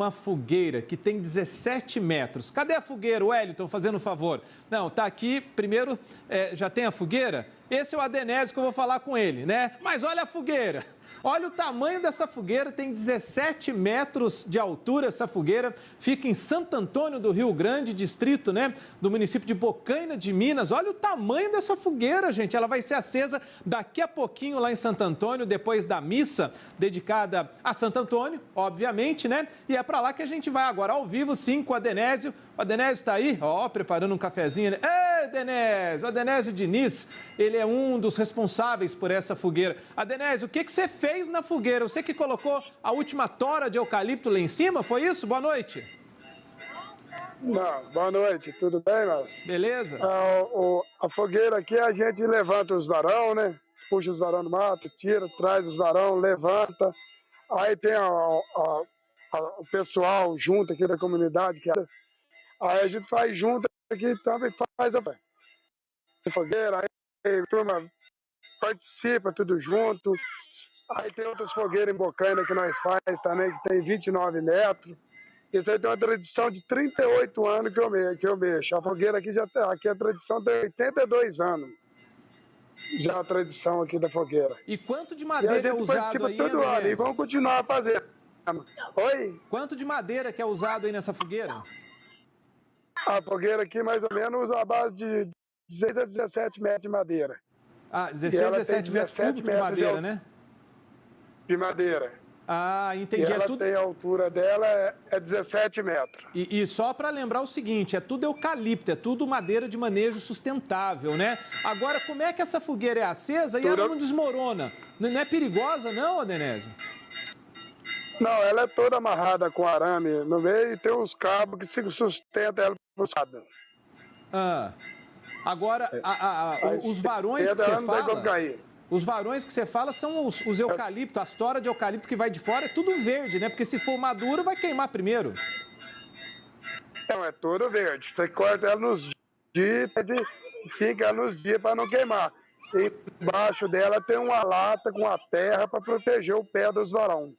uma fogueira que tem 17 metros. Cadê a fogueira, Wellington, fazendo um favor? Não, tá aqui, primeiro, já tem a fogueira? Esse é o Adenésio que eu vou falar com ele, né? Mas olha a fogueira. Olha o tamanho dessa fogueira, tem 17 metros de altura essa fogueira, fica em Santo Antônio do Rio Grande, distrito, né, do município de Bocaina de Minas. Olha o tamanho dessa fogueira, gente, ela vai ser acesa daqui a pouquinho lá em Santo Antônio, depois da missa dedicada a Santo Antônio, obviamente, né, e é para lá que a gente vai agora ao vivo, sim, com o Adenésio. O Adenésio está aí, ó, preparando um cafezinho. Ei, Adenésio, o Adenésio Diniz, ele é um dos responsáveis por essa fogueira. Adenésio, o que você fez na fogueira? Você que colocou a última tora de eucalipto lá em cima, foi isso? Boa noite. Não, boa noite, tudo bem, Márcio? Beleza? A fogueira aqui a gente levanta os varão, né? Puxa os varão do mato, tira, traz os varão, levanta. Aí tem o pessoal junto aqui da comunidade, aí a gente faz junto aqui também, faz a fogueira, aí a turma participa tudo junto. Aí tem outras fogueiras em Bocaina que nós faz também, que tem 29 metros. Isso aí tem uma tradição de 38 anos que eu mexo. A fogueira aqui aqui a tradição tem 82 anos. Já a tradição aqui da fogueira. E quanto de madeira é usado aí, todo ano, e vamos continuar fazendo. Oi? Quanto de madeira que é usado aí nessa fogueira? A fogueira aqui mais ou menos usa a base de 16 a 17 metros de madeira. Ah, 16 a 17 metros cúbicos de madeira, né? De madeira. Ah, entendi. E ela tem a altura dela é 17 metros. E só para lembrar o seguinte, é tudo eucalipto, é tudo madeira de manejo sustentável, né? Agora, como é que essa fogueira é acesa e ela não desmorona? Não é perigosa não, Adenésio? Não, ela é toda amarrada com arame no meio e tem uns cabos que sustentam ela puxada. Ah, agora, os varões que você fala... Os varões que você fala são os eucaliptos, as toras de eucalipto que vai de fora, é tudo verde, né? Porque se for madura, vai queimar primeiro. Não, é tudo verde. Você corta ela nos dias e fica ela nos dias para não queimar. E embaixo dela tem uma lata com a terra para proteger o pé dos varões.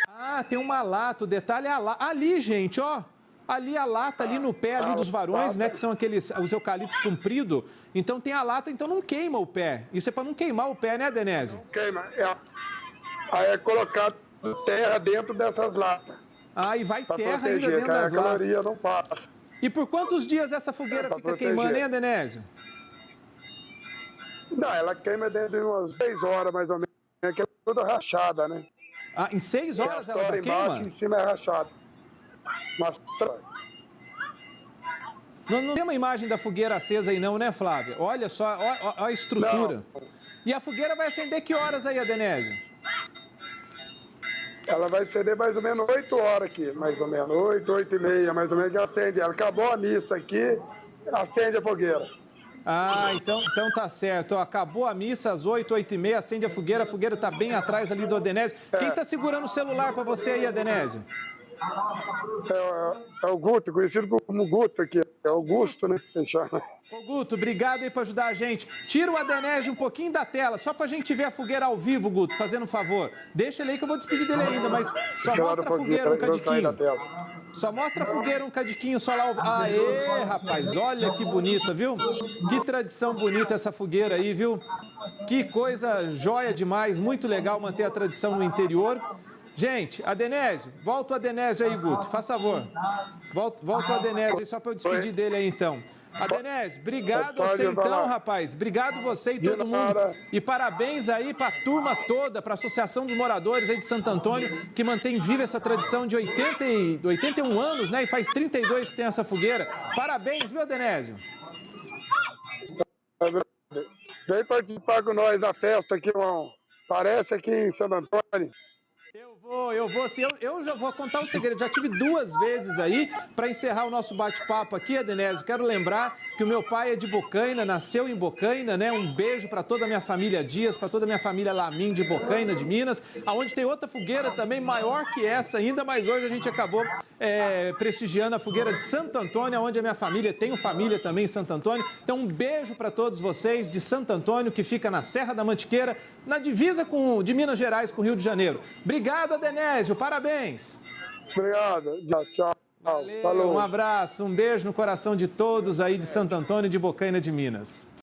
Ah, tem uma lata, o detalhe é a lata. Ali, gente, ó. Ali a lata, ali no pé ali dos varões, né, que são os eucaliptos compridos. Então tem a lata, então não queima o pé. Isso é para não queimar o pé, né, Adenésio? Não queima. Aí é colocado terra dentro dessas latas. Ah, e vai terra proteger, ainda dentro das latas. A caloria não passa. E por quantos dias essa fogueira fica queimando, hein, Adenésio? Não, ela queima dentro de umas 6 horas, mais ou menos, que é toda rachada, né? Ah, em 6 horas ela já queima? Embaixo, em cima é rachada. Mas... Não tem uma imagem da fogueira acesa aí não, né, Flávia? Olha só, ó a estrutura. Não. E a fogueira vai acender que horas aí, Adenésio? Ela vai acender mais ou menos 8 horas aqui, mais ou menos. 8 e meia, mais ou menos, que acende ela. Acabou a missa aqui, acende a fogueira. Ah, então tá certo. Ó, acabou a missa às 8 e meia, acende a fogueira está bem atrás ali do Adenésio. Quem está segurando o celular para você aí, Adenésio? É o Guto, conhecido como Guto aqui. É Augusto, né? Ô Guto, obrigado aí por ajudar a gente. Tira o Adenésio um pouquinho da tela, só pra gente ver a fogueira ao vivo, Guto, fazendo um favor. Deixa ele aí que eu vou despedir dele ainda, mas só mostra a fogueira um cadiquinho. Só mostra a fogueira um cadiquinho, só lá. Aê, rapaz, olha que bonita, viu? Que tradição bonita essa fogueira aí, viu? Que coisa joia demais, muito legal manter a tradição no interior. Gente, Adenésio, volta o Adenésio aí, Guto, faz favor. Volta o Adenésio aí, só para eu despedir dele aí, então. Adenésio, obrigado a você então, rapaz. Obrigado você e todo mundo. E parabéns aí para a turma toda, para a Associação dos Moradores aí de Santo Antônio, que mantém viva essa tradição de 81 anos, né? E faz 32 que tem essa fogueira. Parabéns, viu, Adenésio? Vem participar com nós da festa aqui, irmão. Parece aqui em Santo Antônio. Eu vou, sim, eu já vou contar um segredo, já tive 2 vezes aí, para encerrar o nosso bate-papo aqui, Adenésio, quero lembrar que o meu pai é de Bocaina, nasceu em Bocaina, né, um beijo para toda a minha família Dias, para toda a minha família Lamin de Bocaina, de Minas, aonde tem outra fogueira também maior que essa ainda, mas hoje a gente acabou prestigiando a fogueira de Santo Antônio, onde a minha família, tenho família também em Santo Antônio, então um beijo para todos vocês de Santo Antônio, que fica na Serra da Mantiqueira, na divisa de Minas Gerais com o Rio de Janeiro. Obrigado, Adenésio, parabéns! Obrigado. Tchau. Valeu, Falou. um abraço, um beijo no coração de todos aí de Santo Antônio e de Bocaina de Minas.